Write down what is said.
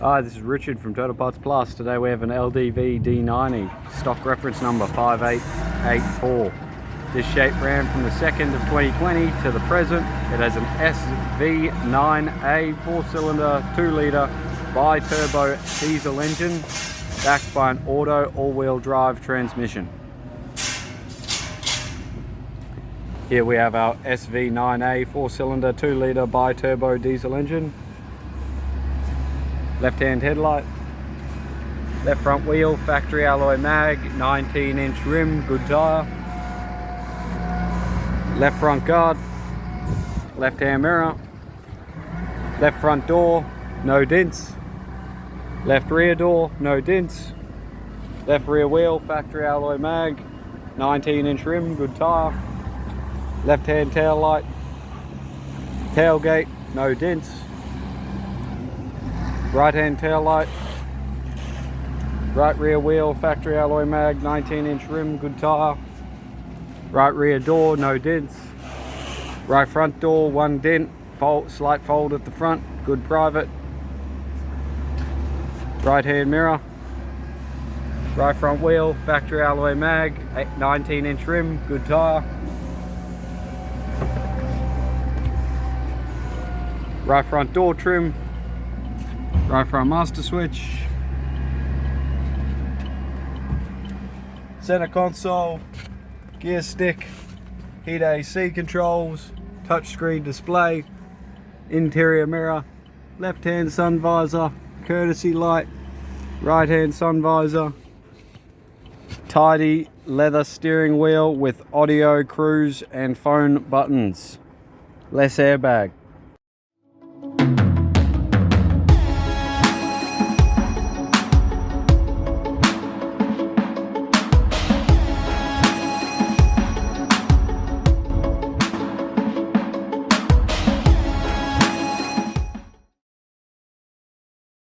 Hi, this is Richard from Total Parts Plus. Today we have an LDV D90, stock reference number 5884. This shape ran from the 2nd of 2020 to the present. It has an SV9A 4-cylinder 2-litre bi-turbo diesel engine backed by an auto all-wheel drive transmission. Here we have our SV9A 4-cylinder 2-litre bi-turbo diesel engine. Left-hand headlight, left front wheel, factory alloy mag, 19-inch rim, good tyre. Left front guard, left-hand mirror, left front door, no dents. Left rear door, no dents. Left rear wheel, factory alloy mag, 19-inch rim, good tyre. Left-hand tail light, tailgate, no dents. Right-hand tail light, right rear wheel, factory alloy mag, 19-inch rim, good tyre. Right rear door, no dents. Right front door, one dent, slight fold at the front, good private. Right-hand mirror, right front wheel, factory alloy mag, 19-inch rim, good tyre. Right front door trim, right front master switch, center console, gear stick, heat AC controls, touchscreen display, interior mirror, left hand sun visor, courtesy light, right hand sun visor, tidy leather steering wheel with audio, cruise and phone buttons, less airbag.